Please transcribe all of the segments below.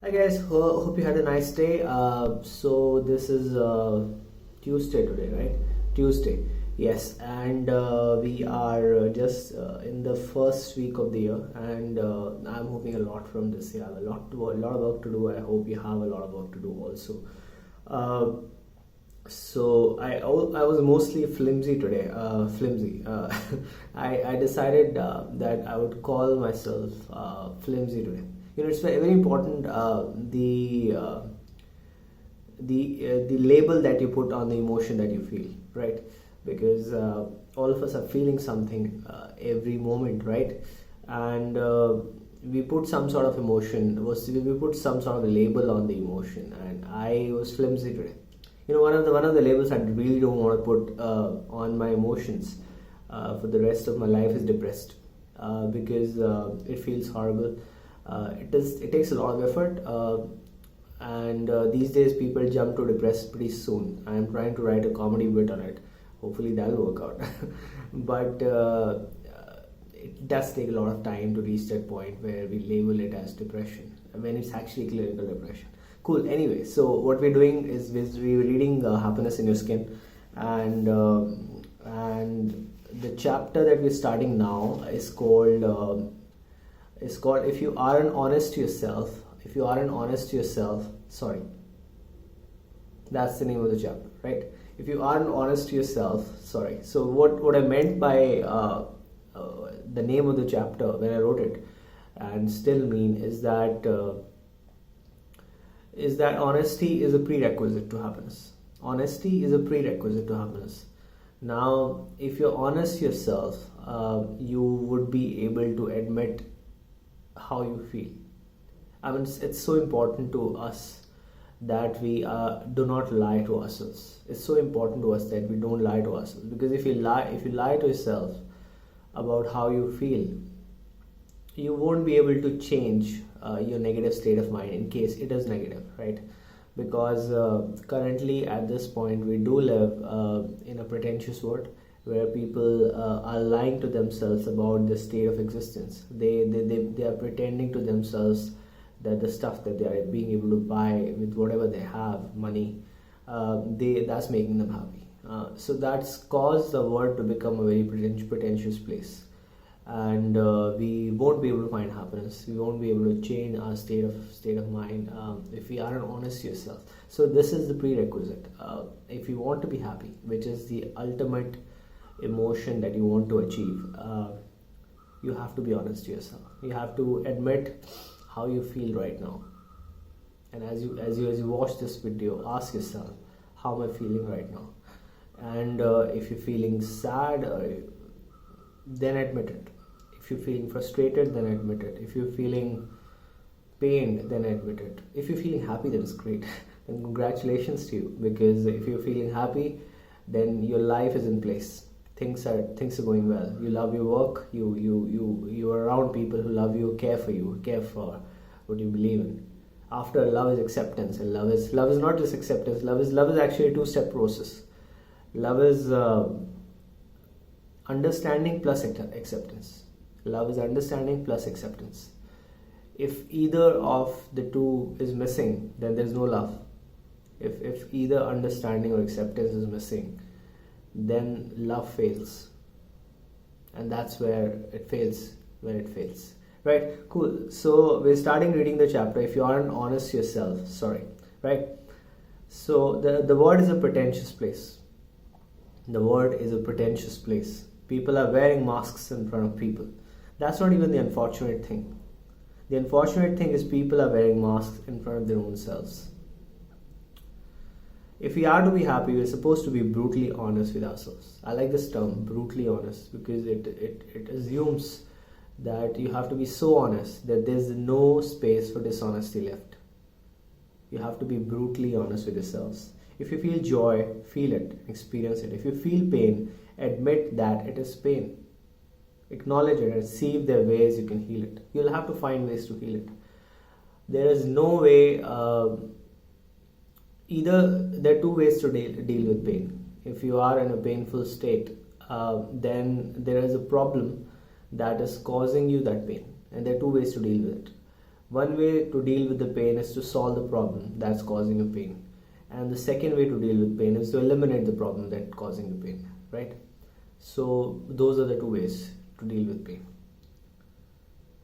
Hi guys, hope you had a nice day. So this is Tuesday today, right? Tuesday, yes, and we are just in the first week of the year, and I'm hoping a lot from this year. I have a lot of work to do. I hope you have a lot of work to do also. Uh, I was mostly flimsy today. Flimsy. I decided that I would call myself flimsy today. It's very, very important, the label that you put on the emotion that you feel, right? Because all of us are feeling something every moment, right? And we put some sort of emotion, we put some sort of a label on the emotion, and I was flimsy today. One of the labels I really don't want to put on my emotions for the rest of my life is depressed, because it feels horrible. It takes a lot of effort, and these days people jump to depressed pretty soon. I am trying to write a comedy bit on it. Hopefully that'll work out. But it does take a lot of time to reach that point where we label it as depression when it's actually clinical depression. Cool. Anyway, so what we're doing is we're reading Happiness in Your Skin, and the chapter that we're starting now is called If You Aren't Honest to Yourself. If you aren't honest to yourself, sorry, that's the name of the chapter, right? If you aren't honest to yourself, sorry. So what I meant by the name of the chapter when I wrote it, and still mean, is that honesty is a prerequisite to happiness. Honesty is a prerequisite to happiness. Now, if you're honest to yourself, you would be able to admit how you feel. I mean, it's so important to us that we do not lie to ourselves. It's so important to us that we don't lie to ourselves, because if you lie to yourself about how you feel, you won't be able to change your negative state of mind in case it is negative, right? Because currently at this point we do live in a pretentious world where people are lying to themselves about the state of existence. They are pretending to themselves that the stuff that they are being able to buy with whatever they have, money, that's making them happy. So that's caused the world to become a very pretentious place, and we won't be able to find happiness. We won't be able to change our state of mind if we aren't honest to yourself. So this is the prerequisite. If you want to be happy, which is the ultimate emotion that you want to achieve, you have to be honest to yourself. You have to admit how you feel right now. And as you watch this video, ask yourself, how am I feeling right now? And if you're feeling sad, then admit it. If you're feeling frustrated, then admit it. If you're feeling pained, then admit it. If you're feeling happy, then it's great. Then congratulations to you, because if you're feeling happy, then your life is in place. Things are going well. You love your work. You are around people who love you, care for you, care for what you believe in. After love is acceptance, and love is not just acceptance. Love is actually a two-step process. Love is understanding plus acceptance. Love is understanding plus acceptance. If either of the two is missing, then there's no love. If either understanding or acceptance is missing, then love fails, and that's where it fails. Right? Cool. So we're starting reading the chapter. If you aren't honest to yourself, sorry, right? So the world is a pretentious place. The world is a pretentious place. People are wearing masks in front of people. That's not even the unfortunate thing. The unfortunate thing is people are wearing masks in front of their own selves. If we are to be happy, we're supposed to be brutally honest with ourselves. I like this term, brutally honest, because it assumes that you have to be so honest that there's no space for dishonesty left. You have to be brutally honest with yourselves. If you feel joy, feel it, experience it. If you feel pain, admit that it is pain. Acknowledge it and see if there are ways you can heal it. You'll have to find ways to heal it. There is no way, there are two ways to deal with pain. If you are in a painful state, then there is a problem that is causing you that pain. And there are two ways to deal with it. One way to deal with the pain is to solve the problem that's causing the pain, and the second way to deal with pain is to eliminate the problem that's causing the pain, right? So those are the two ways to deal with pain.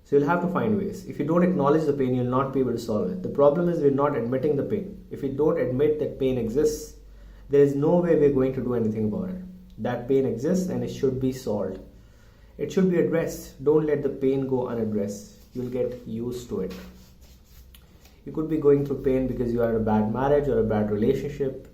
So you'll have to find ways. If you don't acknowledge the pain, you'll not be able to solve it. The problem is we're not admitting the pain. If we don't admit that pain exists, there is no way we're going to do anything about it. That pain exists and it should be solved. It should be addressed. Don't let the pain go unaddressed. You'll get used to it. You could be going through pain because you are in a bad marriage or a bad relationship,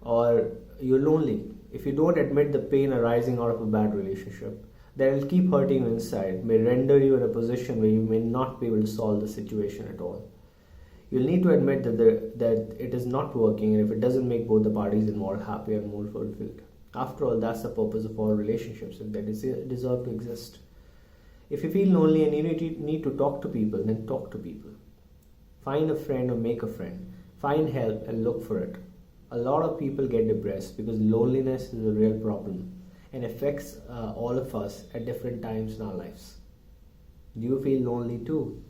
or you're lonely. If you don't admit the pain arising out of a bad relationship, that will keep hurting you inside, may render you in a position where you may not be able to solve the situation at all. You'll need to admit that it is not working, and if it doesn't make both the parties involved happier and more fulfilled. After all, that's the purpose of all relationships, and they deserve to exist. If you feel lonely and you need to talk to people, then talk to people. Find a friend or make a friend. Find help and look for it. A lot of people get depressed because loneliness is a real problem and affects all of us at different times in our lives. Do you feel lonely too?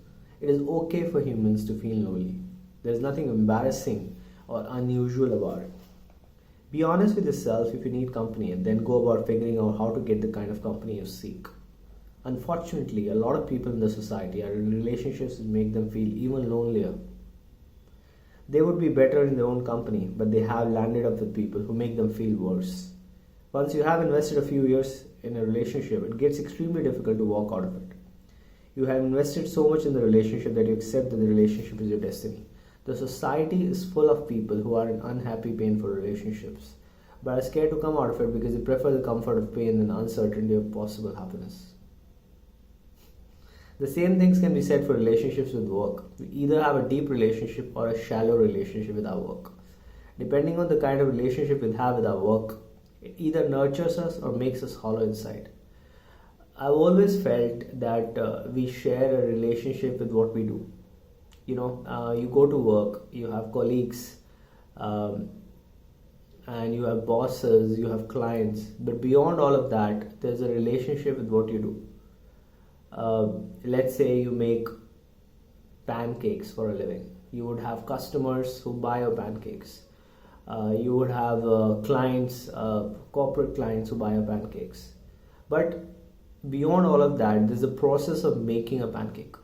It is okay for humans to feel lonely. There is nothing embarrassing or unusual about it. Be honest with yourself if you need company, and then go about figuring out how to get the kind of company you seek. Unfortunately, a lot of people in the society are in relationships that make them feel even lonelier. They would be better in their own company, but they have landed up with people who make them feel worse. Once you have invested a few years in a relationship, it gets extremely difficult to walk out of it. You have invested so much in the relationship that you accept that the relationship is your destiny. The society is full of people who are in unhappy, painful relationships, but are scared to come out of it because they prefer the comfort of pain than the uncertainty of possible happiness. The same things can be said for relationships with work. We either have a deep relationship or a shallow relationship with our work. Depending on the kind of relationship we have with our work, it either nurtures us or makes us hollow inside. I've always felt that we share a relationship with what we do. You go to work, you have colleagues, and you have bosses, you have clients. But beyond all of that, there's a relationship with what you do. Let's say you make pancakes for a living. You would have customers who buy your pancakes. You would have clients, corporate clients who buy your pancakes. But beyond all of that, there's a process of making a pancake.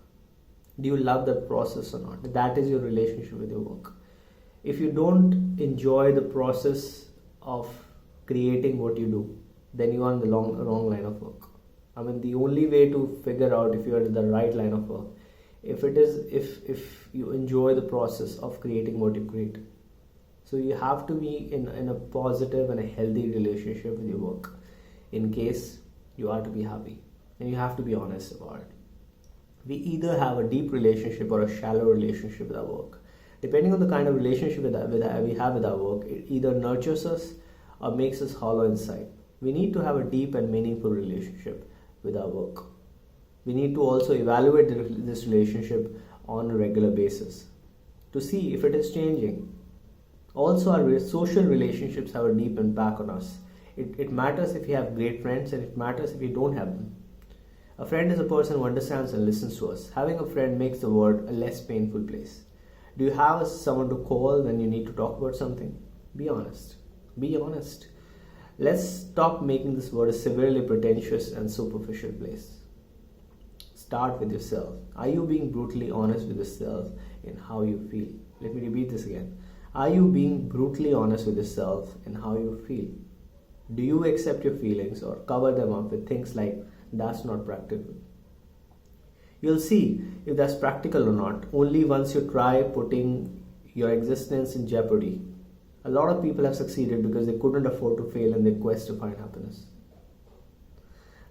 Do you love that process or not? That is your relationship with your work. If you don't enjoy the process of creating what you do, then you are on the wrong line of work. The only way to figure out if you are in the right line of work, if you enjoy the process of creating what you create. So you have to be in a positive and a healthy relationship with your work in case you are to be happy, and you have to be honest about it. We either have a deep relationship or a shallow relationship with our work. Depending on the kind of relationship we have with our work, it either nurtures us or makes us hollow inside. We need to have a deep and meaningful relationship with our work. We need to also evaluate this relationship on a regular basis to see if it is changing. Also, our social relationships have a deep impact on us. It matters if you have great friends, and it matters if you don't have them. A friend is a person who understands and listens to us. Having a friend makes the world a less painful place. Do you have someone to call when you need to talk about something? Be honest. Be honest. Let's stop making this world a severely pretentious and superficial place. Start with yourself. Are you being brutally honest with yourself in how you feel? Let me repeat this again. Are you being brutally honest with yourself in how you feel? Do you accept your feelings or cover them up with things like, that's not practical? You'll see if that's practical or not only once you try putting your existence in jeopardy. A lot of people have succeeded because they couldn't afford to fail in their quest to find happiness.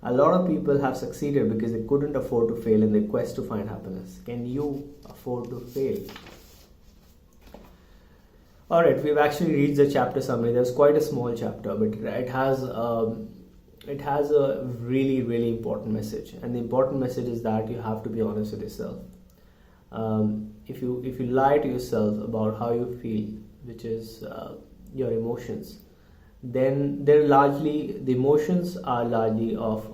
A lot of people have succeeded because they couldn't afford to fail in their quest to find happiness. Can you afford to fail? Alright, we've actually reached the chapter summary. There's quite a small chapter, but it has a really, really important message. And the important message is that you have to be honest with yourself. If you lie to yourself about how you feel, which is your emotions, then the emotions are largely of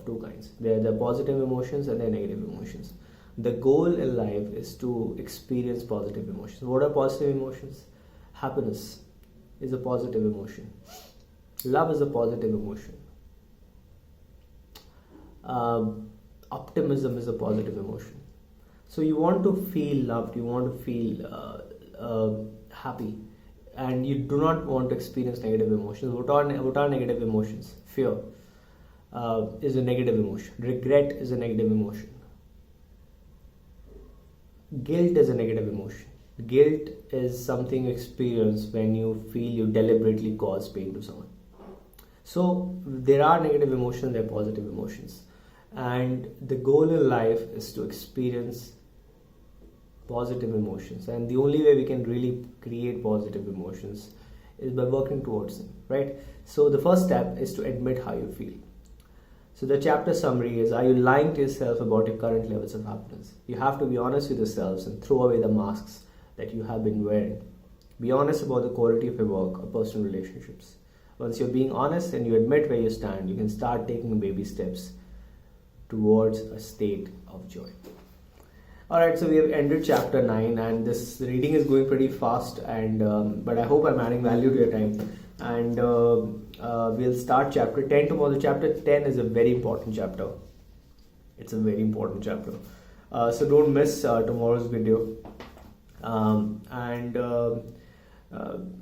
two kinds. There are the positive emotions and the negative emotions. The goal in life is to experience positive emotions. What are positive emotions? Happiness is a positive emotion. Love is a positive emotion. Optimism is a positive emotion. So you want to feel loved, you want to feel happy, and you do not want to experience negative emotions. What are negative emotions? Fear is a negative emotion. Regret is a negative emotion. Guilt is a negative emotion. Guilt is something you experience when you feel you deliberately cause pain to someone. So there are negative emotions, there are positive emotions. And the goal in life is to experience positive emotions. And the only way we can really create positive emotions is by working towards them, right? So the first step is to admit how you feel. So the chapter summary is, are you lying to yourself about your current levels of happiness? You have to be honest with yourselves and throw away the masks that you have been wearing. Be honest about the quality of your work or personal relationships. Once you're being honest and you admit where you stand, you can start taking baby steps towards a state of joy. Alright, so we have ended chapter 9, and this reading is going pretty fast, and but I hope I'm adding value to your time. And we'll start chapter 10 tomorrow. Chapter 10 is a very important chapter. It's a very important chapter. So don't miss tomorrow's video.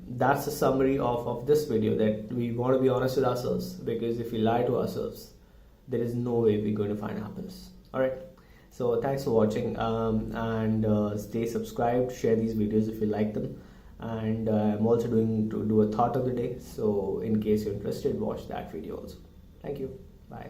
That's a summary of this video, that we want to be honest with ourselves, because if we lie to ourselves, there is no way we're going to find happiness. Alright, so thanks for watching, and stay subscribed, share these videos if you like them, and I'm also doing to do a thought of the day, so in case you're interested, watch that video also. Thank you. Bye.